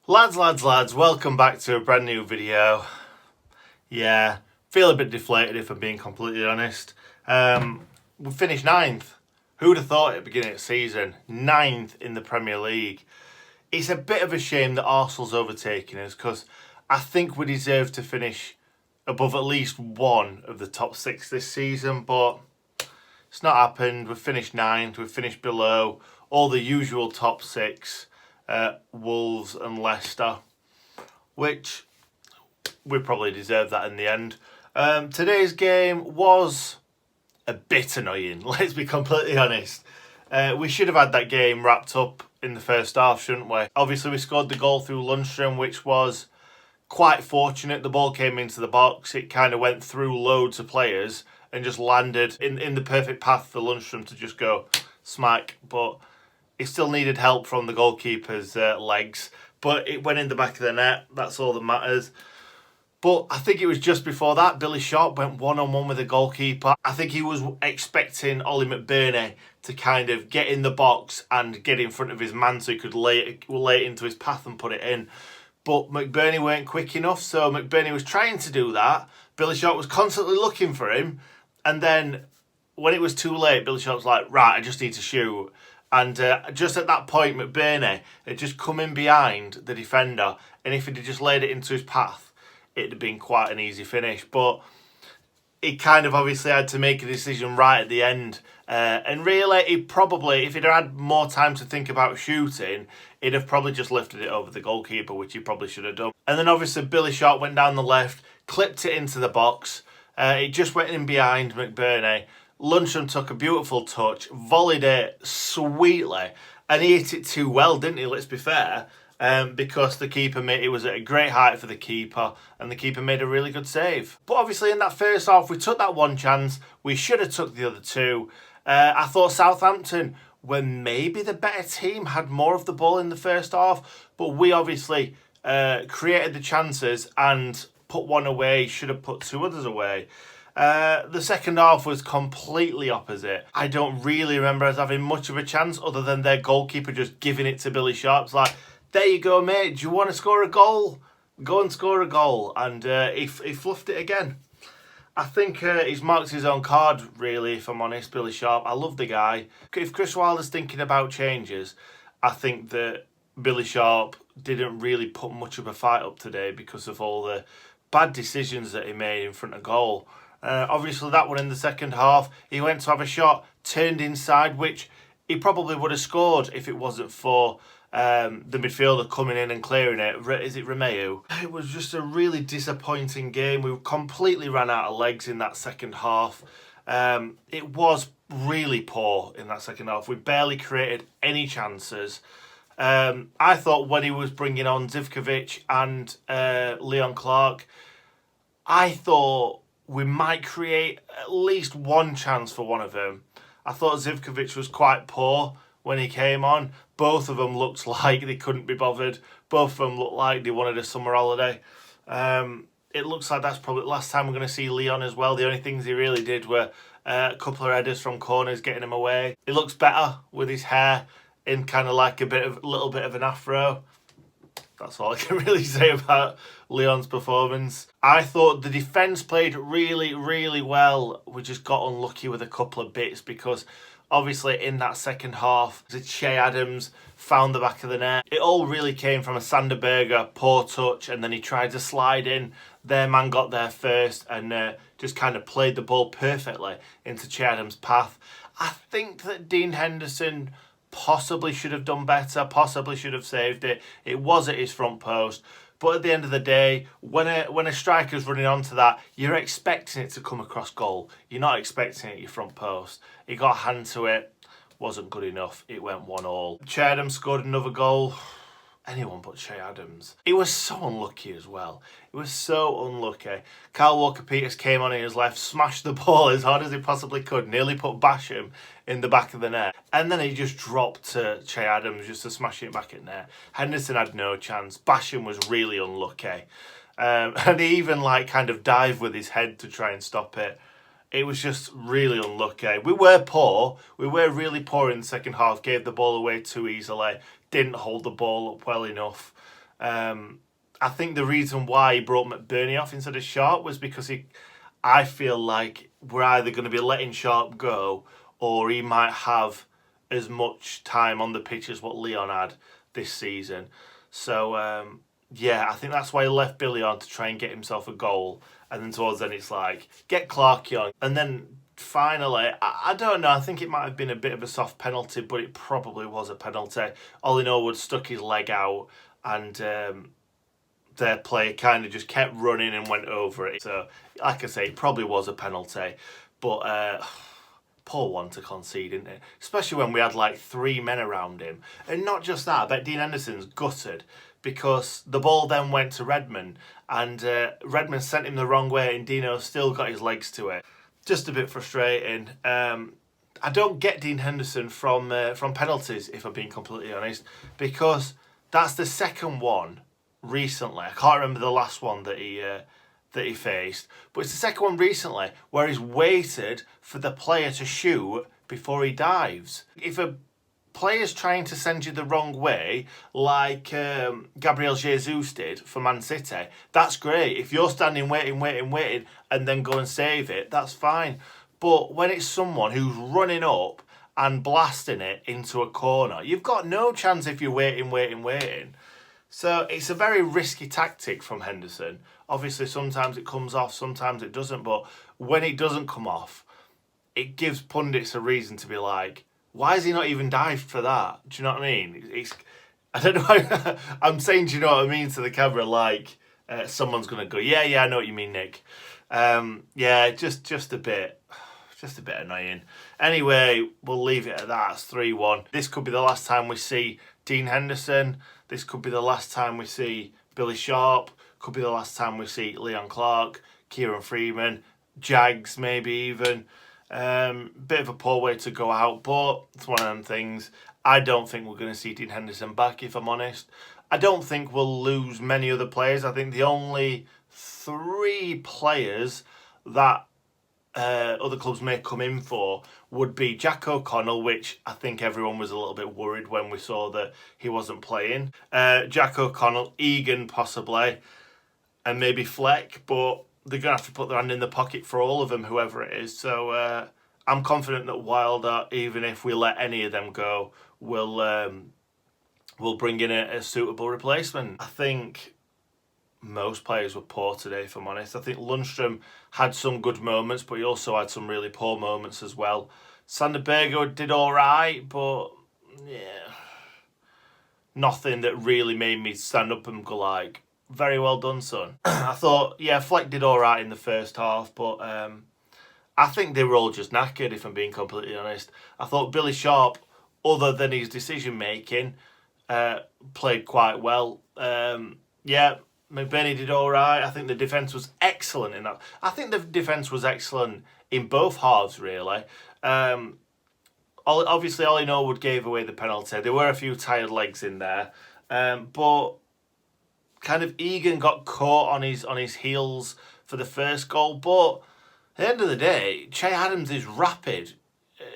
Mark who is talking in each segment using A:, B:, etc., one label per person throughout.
A: Lads, welcome back to a brand new video. Yeah, feel a bit deflated if I'm being completely honest. We finished 9th. Who'd have thought at the beginning of the season? 9th in the Premier League. It's a bit of a shame that Arsenal's overtaking us because I think we deserve to finish above at least one of the top 6 this season, but it's not happened. We've finished 9th, we've finished below all the usual top 6. Wolves and Leicester, which we probably deserve that in the end. Today's game was a bit annoying, let's be completely honest. We should have had that game wrapped up in the first half, shouldn't we? Obviously, we scored the goal through Lundstrom, which was quite fortunate. The ball came into the box, it kind of went through loads of players and just landed in the perfect path for Lundstrom to just go smack, but he still needed help from the goalkeeper's legs, but it went in the back of the net. That's all that matters. But I think it was just before that, Billy Sharp went one-on-one with the goalkeeper. I think he was expecting Ollie McBurney to kind of get in the box and get in front of his man so he could lay it into his path and put it in. But McBurney weren't quick enough, so McBurney was trying to do that. Billy Sharp was constantly looking for him, and then when it was too late, Billy Sharp's like, right, I just need to shoot. And just at that point, McBurney had just come in behind the defender, and if he'd just laid it into his path, it'd have been quite an easy finish. But he kind of obviously had to make a decision right at the end. And really, he probably, if he'd had more time to think about shooting, he'd have probably just lifted it over the goalkeeper, which he probably should have done. And then obviously Billy Sharp went down the left, clipped it into the box. It just went in behind McBurney. Lundstrom took a beautiful touch, volleyed it sweetly, and he hit it too well, didn't he? Let's be fair, because the keeper it was at a great height for the keeper, and the keeper made a really good save. But obviously in that first half, we took that one chance. We should have took the other two. I thought Southampton were maybe the better team, had more of the ball in the first half, but we obviously created the chances and put one away, should have put 2 others away. The second half was completely opposite. I don't really remember us having much of a chance other than their goalkeeper just giving it to Billy Sharp. It's like, there you go, mate. Do you want to score a goal? Go and score a goal. And he fluffed it again. I think he's marked his own card, really, if I'm honest, Billy Sharp. I love the guy. If Chris Wilder's thinking about changes, I think that Billy Sharp didn't really put much of a fight up today because of all the bad decisions that he made in front of goal. Obviously that one in the second half, he went to have a shot, turned inside, which he probably would have scored if it wasn't for the midfielder coming in and clearing it. Is it Romeu? It was just a really disappointing game. We completely ran out of legs in that second half. It was really poor in that second half. We barely created any chances. I thought when he was bringing on Zivkovic and Leon Clark, I thought we might create at least one chance for one of them. I thought Zivkovic was quite poor when he came on. Both of them looked like they couldn't be bothered. Both of them looked like they wanted a summer holiday. It looks like that's probably the last time we're going to see Leon as well. The only things he really did were a couple of headers from corners, getting him away. He looks better with his hair in kind of like a little bit of an afro. That's all I can really say about Leon's performance. I thought the defence played really, really well. We just got unlucky with a couple of bits because obviously in that second half, Che Adams found the back of the net. It all really came from a Sander Berge poor touch, and then he tried to slide in. Their man got there first and just kind of played the ball perfectly into Che Adams' path. I think that Dean Henderson possibly should have done better, possibly should have saved it. It was at his front post. But at the end of the day, when a striker's running onto that, you're expecting it to come across goal. You're not expecting it at your front post. He got a hand to it, wasn't good enough. It went 1-1. Che Adams scored another goal. Anyone but Che Adams. He was so unlucky as well. It was so unlucky. Kyle Walker-Peters came on in his left, smashed the ball as hard as he possibly could, nearly put Basham in the back of the net. And then he just dropped to Che Adams just to smash it back at net. Henderson had no chance. Basham was really unlucky. And he even kind of dived with his head to try and stop it. It was just really unlucky. We were poor. We were really poor in the second half. Gave the ball away too easily. Didn't hold the ball up well enough. I think the reason why he brought McBurney off instead of Sharp was because I feel like we're either going to be letting Sharp go, or he might have as much time on the pitch as what Leon had this season. So yeah, I think that's why he left Billy on, to try and get himself a goal. And then towards then it's like, get Clarkey on. And then finally, I don't know, I think it might have been a bit of a soft penalty, but it probably was a penalty. Ollie Norwood stuck his leg out, and their player kind of just kept running and went over it. So, like I say, it probably was a penalty. But poor one to concede, isn't it? Especially when we had like 3 men around him. And not just that, I bet Dean Henderson's gutted, because the ball then went to Redmond, and Redmond sent him the wrong way, and Dino still got his legs to it. Just a bit frustrating. I don't get Dean Henderson from penalties, if I'm being completely honest, because that's the second one recently. I can't remember the last one that he faced, but it's the second one recently where he's waited for the player to shoot before he dives. If a players trying to send you the wrong way, like Gabriel Jesus did for Man City, that's great. If you're standing waiting, and then go and save it, that's fine. But when it's someone who's running up and blasting it into a corner, you've got no chance if you're waiting. So it's a very risky tactic from Henderson. Obviously, sometimes it comes off, sometimes it doesn't. But when it doesn't come off, it gives pundits a reason to be like, why has he not even dived for that? Do you know what I mean? I don't know. I'm saying, do you know what I mean, to the camera, like someone's going to go, yeah, I know what you mean, Nick. Yeah, just a bit annoying. Anyway, we'll leave it at that. It's 3-1. This could be the last time we see Dean Henderson. This could be the last time we see Billy Sharp. Could be the last time we see Leon Clark, Kieran Freeman, Jags maybe even. Bit of a poor way to go out, but it's one of them things. I don't think we're going to see Dean Henderson back, if I'm honest. I don't think we'll lose many other players. I think the only 3 players that other clubs may come in for would be Jack O'Connell, which I think everyone was a little bit worried when we saw that he wasn't playing. Jack O'Connell, Egan possibly, and maybe Fleck, but they're going to have to put their hand in the pocket for all of them, whoever it is. So I'm confident that Wilder, even if we let any of them go, will bring in a suitable replacement. I think most players were poor today, if I'm honest. I think Lundstrom had some good moments, but he also had some really poor moments as well. Sander Berge did all right, but yeah, nothing that really made me stand up and go like, very well done, son. I thought, yeah, Fleck did all right in the first half, but I think they were all just knackered, if I'm being completely honest. I thought Billy Sharp, other than his decision-making, played quite well. Yeah, McBurney did all right. I think the defence was excellent in that. I think the defence was excellent in both halves, really. Obviously, Ollie Norwood gave away the penalty. There were a few tired legs in there. But kind of Egan got caught on his heels for the first goal. But at the end of the day, Che Adams is rapid.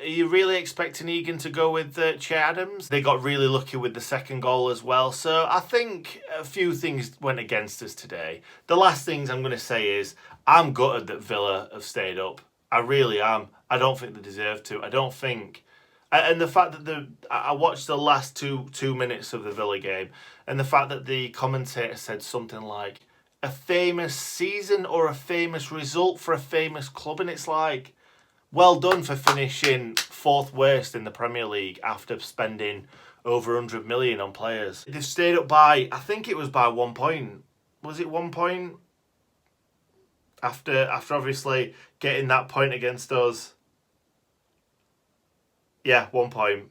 A: Are you really expecting Egan to go with Che Adams? They got really lucky with the second goal as well. So I think a few things went against us today. The last things I'm going to say is I'm gutted that Villa have stayed up. I really am. I don't think they deserve to. I don't think... And the fact that I watched the last two minutes of the Villa game, and the fact that the commentator said something like, a famous season or a famous result for a famous club, and it's like, well done for finishing 4th worst in the Premier League after spending over 100 million on players. They've stayed up by, I think it was by 1 point. Was it 1 point? After obviously getting that point against us. Yeah, 1 point.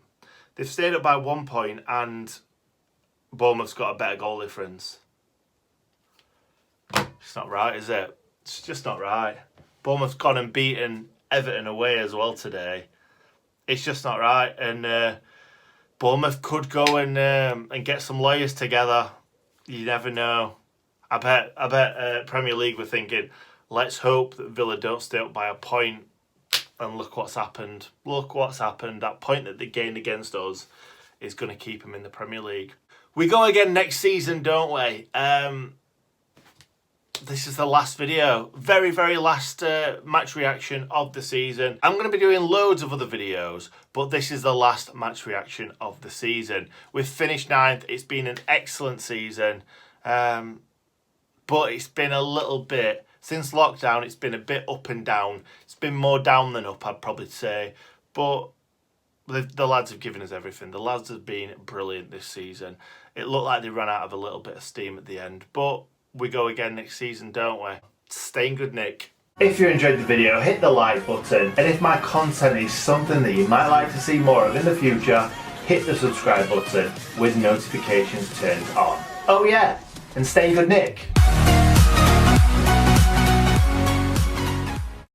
A: They've stayed up by 1 point, and Bournemouth's got a better goal difference. It's not right, is it? It's just not right. Bournemouth's gone and beaten Everton away as well today. It's just not right. And Bournemouth could go and get some lawyers together. You never know. I bet Premier League were thinking, let's hope that Villa don't stay up by a point. And look what's happened. Look what's happened. That point that they gained against us is going to keep them in the Premier League. We go again next season, don't we? This is the last video. Very, very last match reaction of the season. I'm going to be doing loads of other videos, but this is the last match reaction of the season. We've finished 9th. It's been an excellent season. But it's been a little bit, since lockdown, it's been a bit up and down. It's been more down than up, I'd probably say. But the lads have given us everything. The lads have been brilliant this season. It looked like they ran out of a little bit of steam at the end, but we go again next season, don't we? Stay in good nick. If you enjoyed the video, hit the like button, and if my content is something that you might like to see more of in the future, hit the subscribe button with notifications turned on. Oh yeah, and stay in good nick.